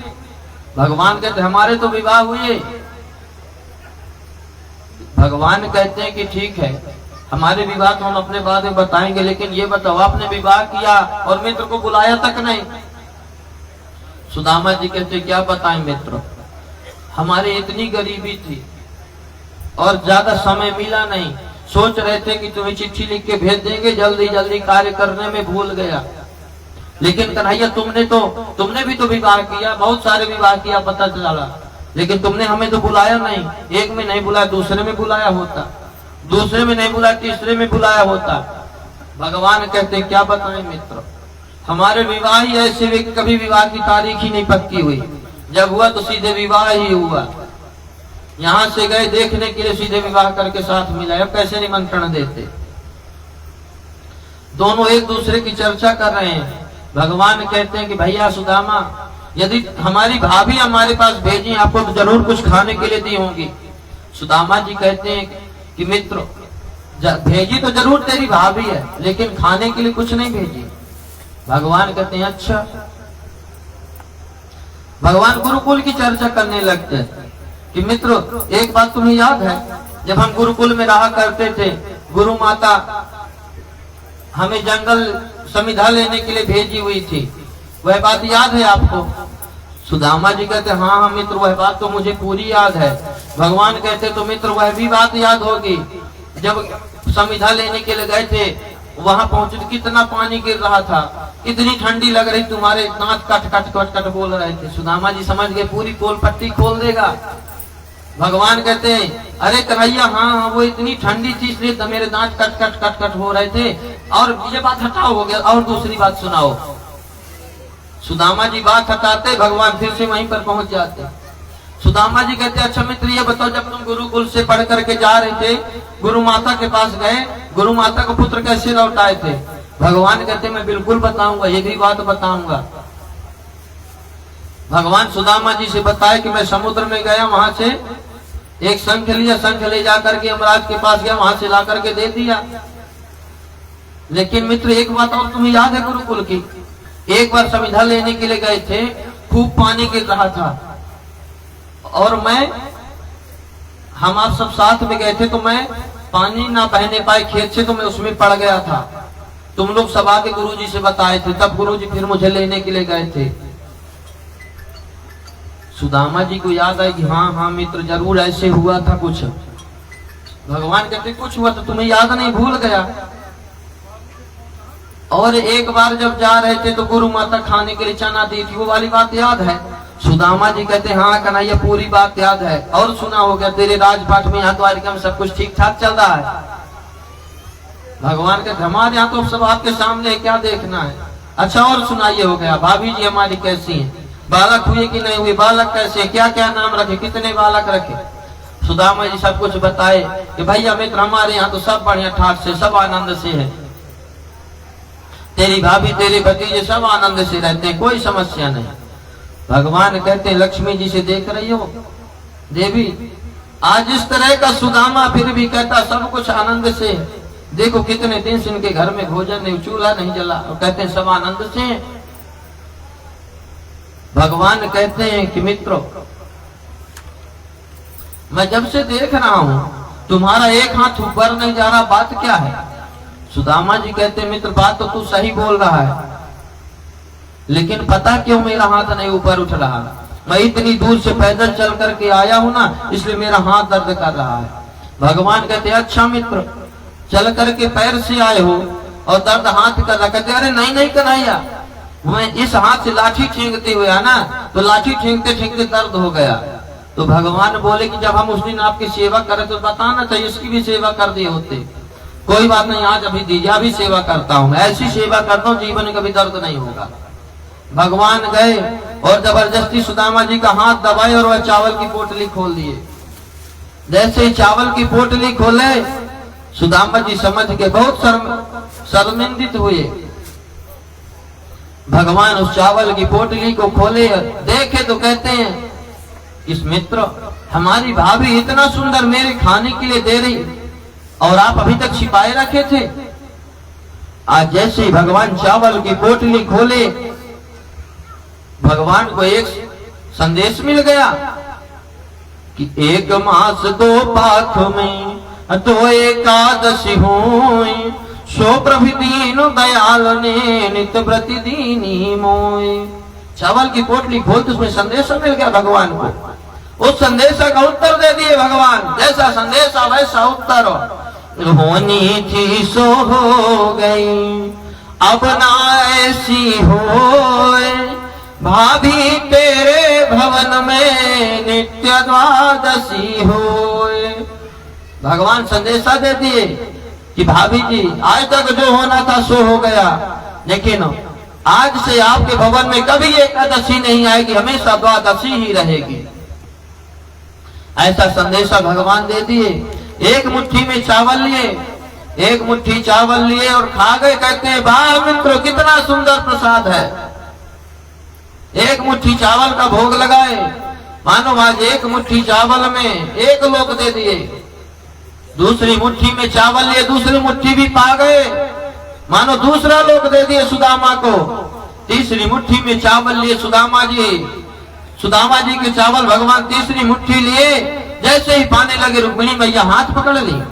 भगवान कहते, हमारे तो विवाह हुए। भगवान कहते हैं कि ठीक है, हमारे विवाह तो हम अपने बाद में बताएंगे, लेकिन ये बताओ आपने विवाह किया और मित्र को बुलाया तक नहीं। सुदामा जी कहते, क्या बताएं मित्र, हमारे इतनी गरीबी थी और ज्यादा समय मिला नहीं। सोच रहे थे कि तुम्हें चिट्ठी लिख के भेज देंगे, जल्दी जल्दी कार्य करने में भूल गया। लेकिन कन्हैया तुमने भी तो विवाह किया, बहुत सारे विवाह किया पता चला, लेकिन तुमने हमें तो बुलाया नहीं। एक में नहीं बुलाया, दूसरे में बुलाया होता, दूसरे में नहीं बुलाया, तीसरे में बुलाया होता। भगवान कहते, क्या बताएं मित्र, हमारे विवाह ही ऐसे हुए, कभी विवाह की तारीख ही नहीं पक्की हुई। जब हुआ तो सीधे विवाह ही हुआ। यहाँ से गए देखने के लिए, सीधे विवाह करके साथ मिला। अब कैसे निमंत्रण देते। दोनों एक दूसरे की चर्चा कर रहे हैं। भगवान कहते हैं कि भैया सुदामा, यदि हमारी भाभी हमारे पास भेजी आपको तो जरूर कुछ खाने के लिए दी होंगी। सुदामा जी कहते हैं कि मित्र भेजी तो जरूर तेरी भाभी है, लेकिन खाने के लिए कुछ नहीं भेजी। भगवान कहते हैं अच्छा। भगवान गुरुकुल की चर्चा करने लगते हैं कि मित्रों एक बात तुम्हें याद है, जब हम गुरुकुल में रहा करते थे, गुरु माता हमें जंगल समिधा लेने के लिए भेजी हुई थी, वह बात याद है आपको? सुदामा जी कहते हाँ हाँ मित्र, वह बात तो मुझे पूरी याद है। भगवान कहते तो मित्र वह भी बात याद होगी, जब समिधा लेने के लिए गए थे, वहां पहुंचे तो कितना पानी गिर रहा था, इतनी ठंडी लग रही, तुम्हारे दांत कट कट कट कट बोल रहे थे। सुदामा जी समझ गए पूरी पोल पट्टी खोल देगा। भगवान कहते हैं अरे कन्हैया हाँ वो इतनी ठंडी थी इसलिए तो मेरे दांत कट कट कट कट हो रहे थे, और ये बात हटाओ हो गया, और दूसरी बात सुनाओ। सुदामा जी बात हटाते, भगवान फिर से वहीं पर पहुंच जाते। सुदामा जी कहते अच्छा मित्र ये बताओ, जब तुम गुरुकुल से पढ़ करके जा रहे थे, गुरु माता के पास गए, गुरु माता को पुत्र कैसे लौटाए थे? भगवान कहते मैं बिल्कुल बताऊंगा, ये भी बात बताऊंगा। भगवान सुदामा जी से बताए कि मैं समुद्र में गया, वहां से एक शंख लिया, शंख ले जाकर के यमराज के पास गया, वहां से ला करके दे दिया। लेकिन मित्र एक बात और तुम्हें याद है गुरुकुल की, एक बार समिधा लेने के लिए गए थे, खूब पानी गिर रहा था, और हम आप सब साथ में गए थे, तो मैं पानी ना बहने पाए खेत से, तो मैं उसमें पड़ गया था। तुम लोग सब आके गुरुजी से बताए थे, तब गुरुजी फिर मुझे लेने के लिए गए थे। सुदामा जी को याद आई कि हाँ हाँ मित्र जरूर ऐसे हुआ था कुछ। भगवान कहते कुछ हुआ तो तुम्हें याद नहीं, भूल गया। और एक बार जब जा रहे थे तो गुरु माता खाने के लिए चना दी थी, वो वाली बात याद है? सुदामा जी कहते हाँ कन्हैया पूरी बात याद है, और सुना हो गया तेरे राजपाट में, यहाँ द्वारिका में सब कुछ ठीक ठाक चल रहा है। भगवान कहते हमारे यहाँ तो सब आपके सामने, क्या देखना है? अच्छा और सुनाइए हो गया, भाभी जी हमारी कैसी है, बालक हुए कि नहीं हुए, बालक कैसे, क्या क्या नाम रखे, कितने बालक रखे? सुदामा जी सब कुछ बताए कि भैया मित्र हमारे यहाँ तो सब बढ़िया ठाक से, सब आनंद से है, तेरी भाभी तेरे भतीजे सब आनंद से रहते हैं, कोई समस्या नहीं। भगवान कहते हैं लक्ष्मी जी से देख रही हो देवी, आज इस तरह का सुदामा फिर भी कहता सब कुछ आनंद से, देखो कितने दिन से इनके घर में भोजन नहीं, चूल्हा नहीं जला, और कहते हैं सब आनंद से। भगवान कहते हैं कि मित्रों मैं जब से देख रहा हूं तुम्हारा एक हाथ ऊपर नहीं जा रहा, बात क्या है? सुदामा जी कहते हैं मित्र बात तो तू सही बोल रहा है, लेकिन पता क्यों मेरा हाथ नहीं ऊपर उठ रहा? मैं इतनी दूर से पैदल चल करके आया हूं ना, इसलिए मेरा हाथ दर्द कर रहा है। भगवान कहते अच्छा मित्र चल करके पैर से आए हो और दर्द हाथ कर रहा, कहते अरे नहीं नहीं कन्हैया, मैं इस हाथ से लाठी ठेंगते हुए ना, तो लाठी ठेंगते ठेंगते दर्द हो गया। तो भगवान बोले कि जब हम उस दिन आपकी सेवा करें तो बताना चाहिए, इसकी भी सेवा कर दिए होते। कोई बात नहीं, आज अभी दीजिए, अभी सेवा करता हूँ, ऐसी सेवा करता हूँ जीवन में कभी दर्द नहीं होगा। भगवान गए और जबरदस्ती सुदामा जी का हाथ दबाए और वह चावल की पोटली खोल दिए। जैसे ही चावल की पोटली खोले सुदामा जी समझ के बहुत शर्मिंदित हुए। भगवान उस चावल की पोटली को खोले, देखे तो कहते हैं इस मित्र हमारी भाभी इतना सुंदर मेरे खाने के लिए दे रही, और आप अभी तक छिपाए रखे थे। आज जैसे ही भगवान चावल की पोटली खोले, भगवान को एक संदेश मिल गया कि एक मास दो पाथ में तो एकादशी हुई, सो प्रभु दीन दयाल ने नित्य प्रति दीनी मोय। चावल की पोटली खोलते उसमें संदेश मिल गया भगवान को। उस संदेश का उत्तर दे दिए भगवान, जैसा संदेश वैसा उत्तर। होनी थी सो हो गई, अब ना ऐसी होए, भाभी तेरे भवन में नित्य द्वादशी होए। भगवान संदेशा दे दिए कि भाभी जी आज तक जो होना था सो हो गया, लेकिन आज से आपके भवन में कभी एकादशी नहीं आएगी, हमेशा द्वादशी ही रहेगी। ऐसा संदेशा भगवान दे दिए। एक मुट्ठी में चावल लिए, एक मुट्ठी चावल लिए और खा गए। कहते हैं वाह मित्रों कितना सुंदर प्रसाद है। एक मुट्ठी चावल का भोग लगाए, मानो आज एक मुट्ठी चावल में 1 लोक दे दिए। दूसरी मुट्ठी में चावल लिए, दूसरी मुट्ठी भी पा गए, मानो दूसरा लोक दे दिए सुदामा को। तीसरी मुट्ठी में चावल लिए सुदामा जी के चावल भगवान तीसरी मुट्ठी लिए, जैसे ही पाने लगे रुक्मिणी मैया हाथ पकड़ ली।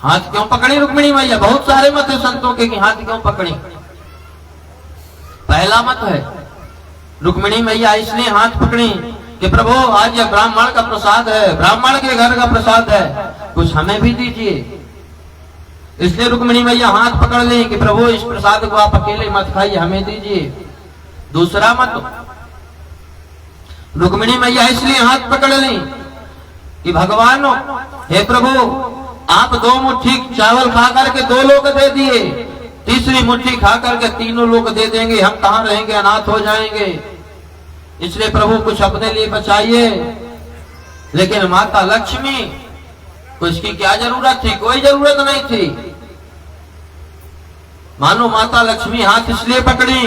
हाथ क्यों पकड़ी रुक्मिणी मैया? बहुत सारे मत है संतों के कि हाथ क्यों पकड़ी। पहला मत है रुक्मिणी मैया इसलिए हाथ पकड़ी कि प्रभु आज यह ब्राह्मण का प्रसाद है, ब्राह्मण के घर का प्रसाद है, कुछ हमें भी दीजिए। इसलिए रुक्मिणी मैया हाथ पकड़ ली कि प्रभु इस प्रसाद को आप अकेले मत खाइए, हमें दीजिए। दूसरा मत रुक्मिणी मैया इसलिए हाथ पकड़ ली कि भगवान हे प्रभु आप 2 मुट्ठी चावल खा करके 2 लोग दे दिए, तीसरी मुट्ठी खा करके 3 लोग दे देंगे, हम कहां रहेंगे, अनाथ हो जाएंगे। इसलिए प्रभु कुछ अपने लिए बचाइए। लेकिन माता लक्ष्मी को इसकी क्या जरूरत थी? कोई जरूरत नहीं थी। मानो माता लक्ष्मी हाथ इसलिए पकड़ी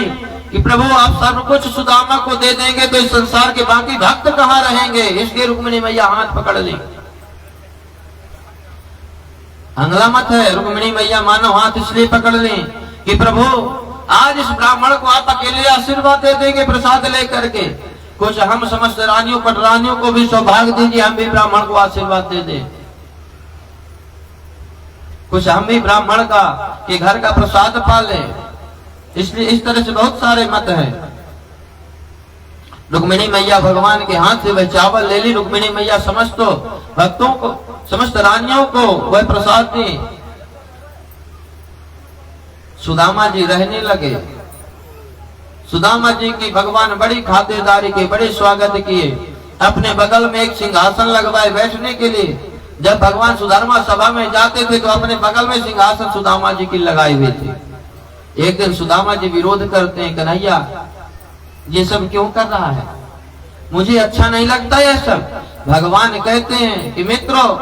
कि प्रभु आप सब कुछ सुदामा को दे देंगे तो इस संसार के बाकी भक्त कहां रहेंगे, इसलिए रुक्मिणी मैया हाथ पकड़ ली। अगला मत है रुक्मिणी मैया मानो हाथ इसलिए पकड़ ली कि प्रभु आज इस ब्राह्मण को आप अकेले आशीर्वाद दे देंगे प्रसाद लेकर के, कुछ हम समस्त रानियों पटरानियों को भी सौभाग्य दीजिए, हम भी ब्राह्मण को आशीर्वाद दे दें, कुछ हम भी ब्राह्मण का के घर का प्रसाद पाले। इसलिए इस तरह से बहुत सारे मत हैं। रुक्मिणी मैया भगवान के हाथ से वह चावल ले ली। रुक्मिणी मैया समस्त भक्तों को, समस्त रानियों को वह प्रसाद दी। सुदामा जी रहने लगे। सुदामा जी की भगवान बड़ी खातिरदारी के, बड़े स्वागत किए। अपने बगल में एक सिंहासन लगवाए बैठने के लिए। जब भगवान सुदामा सभा में जाते थे तो अपने बगल में सिंहासन सुदामा जी की लगाए हुए थे। एक दिन सुदामा जी विरोध करते हैं, कन्हैया ये सब क्यों कर रहा है, मुझे अच्छा नहीं लगता यह सब। भगवान कहते हैं कि मित्रों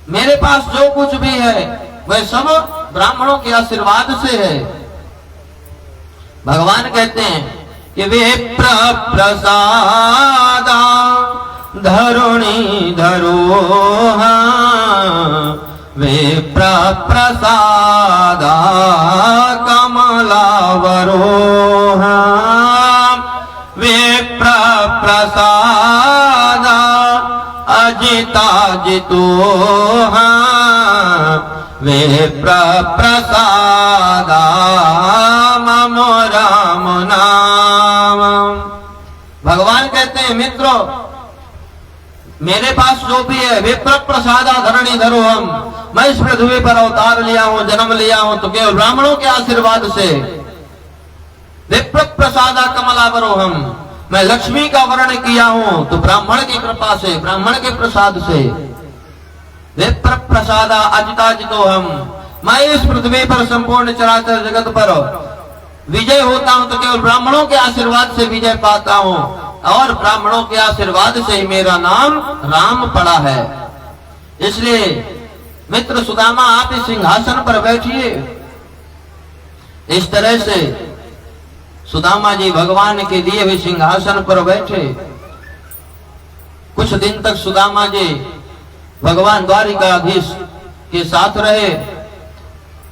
मेरे पास जो कुछ भी है वह सब ब्राह्मणों के आशीर्वाद से है। भगवान कहते हैं कि वे प्रसादा धरुणी धरोहा, वे प्रसादा कमलावरोहा, वे प्रसादा अजिता जितोहा, वे प्रसादा मम राम नाम। भगवान कहते हैं मित्रों मेरे पास जो भी है विप्र प्रसादा धरणी धरो हम, मैं इस पृथ्वी पर अवतार लिया हूं, जन्म लिया हूं तो केवल ब्राह्मणों के आशीर्वाद से। विप्र प्रसादा कमलावरो हम, मैं लक्ष्मी का वर्ण किया हूं तो ब्राह्मण की कृपा से, ब्राह्मण के प्रसाद से। विप्र प्रसादा अजिताजितो हम, मैं इस पृथ्वी पर संपूर्ण चराचर जगत पर विजय होता हूं तो केवल ब्राह्मणों के आशीर्वाद से विजय पाता हूं, और ब्राह्मणों के आशीर्वाद से ही मेरा नाम राम पड़ा है। इसलिए मित्र सुदामा आप इस सिंहासन पर बैठिए। इस तरह से सुदामा जी भगवान के दिए हुए सिंहासन पर बैठे। कुछ दिन तक सुदामा जी भगवान द्वारिकाधीश के साथ रहे।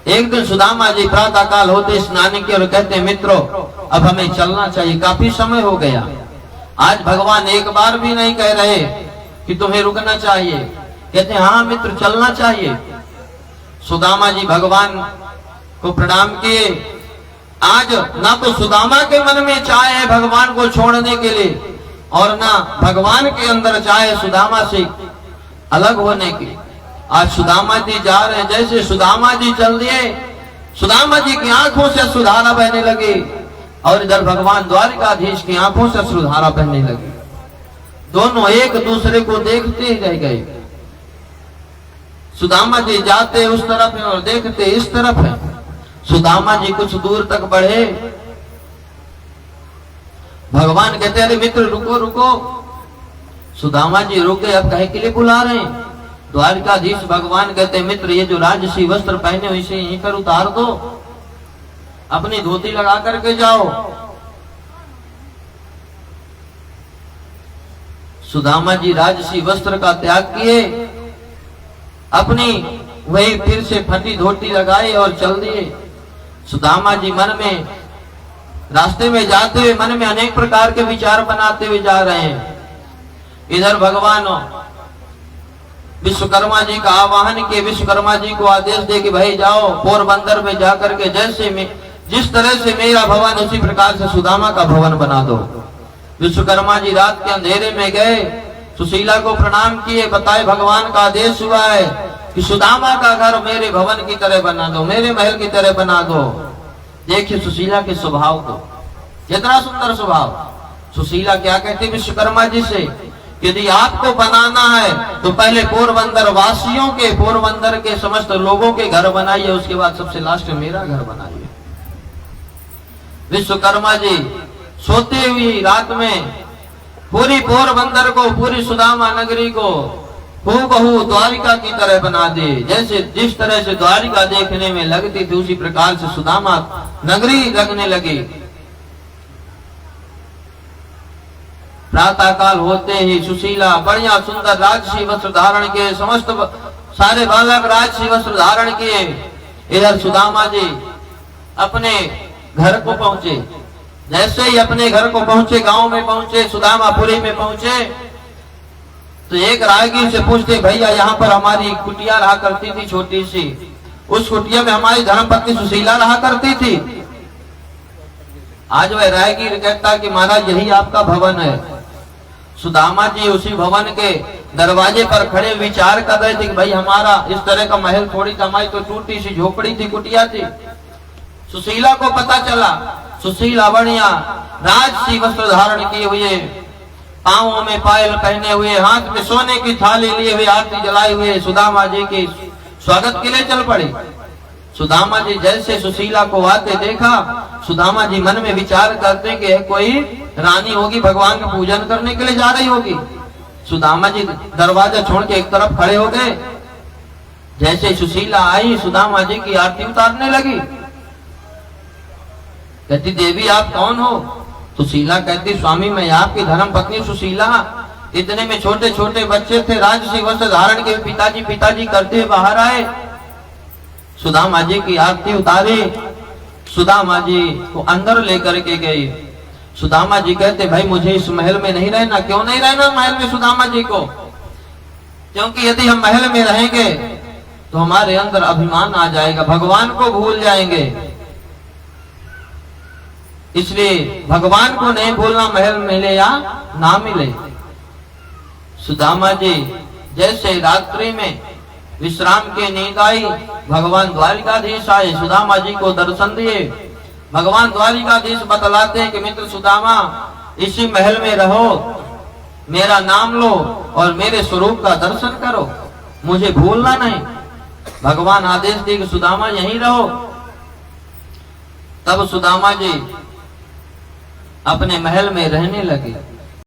एक दिन सुदामा जी प्रातः काल होते स्नान किए और कहते हैं मित्रों अब हमें चलना चाहिए, काफी समय हो गया। आज भगवान एक बार भी नहीं कह रहे कि तुम्हें रुकना चाहिए, कहते हैं हाँ मित्र चलना चाहिए। सुदामा जी भगवान को प्रणाम किए। आज ना तो सुदामा के मन में चाह है भगवान को छोड़ने के लिए, और ना भगवान के अंदर चाह है सुदामा से अलग होने की। आज सुदामा जी जा रहे हैं, जैसे सुदामा जी चल दिए, सुदामा जी की आंखों से सुधारा बहने लगी, और इधर भगवान द्वारिकाधीश की आंखों से सुधारा बहने लगी। दोनों एक दूसरे को देखते ही रह गए। सुदामा जी जाते उस तरफ है और देखते इस तरफ है। सुदामा जी कुछ दूर तक बढ़े। भगवान कहते अरे मित्र रुको रुको। सुदामा जी रुके, अब कहे के लिए बुला रहे हैं? द्वारिकाधीश भगवान कहते मित्र ये जो राजसी वस्त्र पहने हो इसे यहीं पर उतार दो, अपनी धोती लगा करके जाओ। सुदामा जी राजसी वस्त्र का त्याग किए, अपनी वही फिर से फटी धोती लगाए और चल दिए। सुदामा जी मन में, रास्ते में जाते हुए मन में अनेक प्रकार के विचार बनाते हुए जा रहे हैं। इधर भगवान विश्वकर्मा जी का आवाहन किए, विश्वकर्मा जी को आदेश दे कि भाई जाओ पोरबंदर में जाकर के जैसे में जिस तरह से मेरा भवन उसी प्रकार से सुदामा का भवन बना दो। विश्वकर्मा जी रात के अंधेरे में गए, सुशीला को प्रणाम किए, बताए भगवान का आदेश हुआ है कि सुदामा का घर मेरे भवन की तरह बना दो, मेरे महल की तरह बना दो। देखिए सुशीला के स्वभाव को, कितना सुंदर स्वभाव। सुशीला क्या कहती विश्वकर्मा जी से, यदि आपको बनाना है तो पहले पोरबंदर वासियों के, पोरबंदर के समस्त लोगों के घर बनाइए, उसके बाद सबसे लास्ट में मेरा घर बनाइए। विश्वकर्मा जी सोते हुई रात में पूरी पोरबंदर को, पूरी सुदामा नगरी को हूबहू द्वारिका की तरह बना दे। जैसे जिस तरह से द्वारिका देखने में लगती थी उसी प्रकार से सुदामा नगरी लगने लगी। प्रातः काल होते ही सुशीला बढ़िया सुंदर राजसी वस्त्र धारण किए, समस्त सारे बालक राजसी वस्त्र धारण किए। इधर सुदामा जी अपने घर को पहुंचे। जैसे ही अपने घर को पहुंचे, गांव में पहुंचे, सुदामापुरी में पहुंचे, तो एक राहगीर से पूछते, भैया यहाँ पर हमारी कुटिया रहा करती थी छोटी सी, उस कुटिया में हमारी धर्मपत्नी सुशीला रहा करती थी। आज वह राहगीर कहता कि महाराज यही आपका भवन है। सुदामा जी उसी भवन के दरवाजे पर खड़े विचार कर रहे थे कि भाई हमारा इस तरह का महल थोड़ी था, हमारी तो टूटी सी झोपड़ी थी, कुटिया थी। सुशीला को पता चला, सुशीला बढ़िया राजसी वस्त्र धारण किए हुए, पांवों में पायल पहने हुए, हाथ में सोने की थाली लिए हुए, आरती जलाए हुए सुदामा जी के स्वागत के लिए चल पड़े। सुदामा जी जैसे सुशीला को आते देखा, सुदामा जी मन में विचार करते कि कोई रानी होगी, भगवान का पूजन करने के लिए जा रही होगी। सुदामा जी दरवाजा छोड़ के एक तरफ खड़े हो गए। जैसे सुशीला आई, सुदामा जी की आरती उतारने लगी। कहती देवी आप कौन हो? सुशीला कहती स्वामी मैं आपकी धर्म पत्नी सुशीला। इतने में छोटे छोटे बच्चे थे, राजसी वस्त्र धारण के पिताजी करते हुए बाहर आए। सुदामा जी की आरती उतारी, सुदामा जी को अंदर लेकर के गई। सुदामा जी कहते भाई मुझे इस महल में नहीं रहना। क्यों नहीं रहना महल में सुदामा जी को? क्योंकि यदि हम महल में रहेंगे तो हमारे अंदर अभिमान आ जाएगा, भगवान को भूल जाएंगे। इसलिए भगवान को नहीं भूलना, महल मिले या ना मिले। सुदामा जी जैसे रात्रि में विश्राम के नींद आई, भगवान द्वारिकाधीश आए, सुदामा जी को दर्शन दिए। भगवान द्वारिकाधीश बतलाते हैं कि मित्र सुदामा इसी महल में रहो, मेरा नाम लो और मेरे स्वरूप का दर्शन करो, मुझे भूलना नहीं। भगवान आदेश दिए कि सुदामा यहीं रहो। तब सुदामा जी अपने महल में रहने लगे।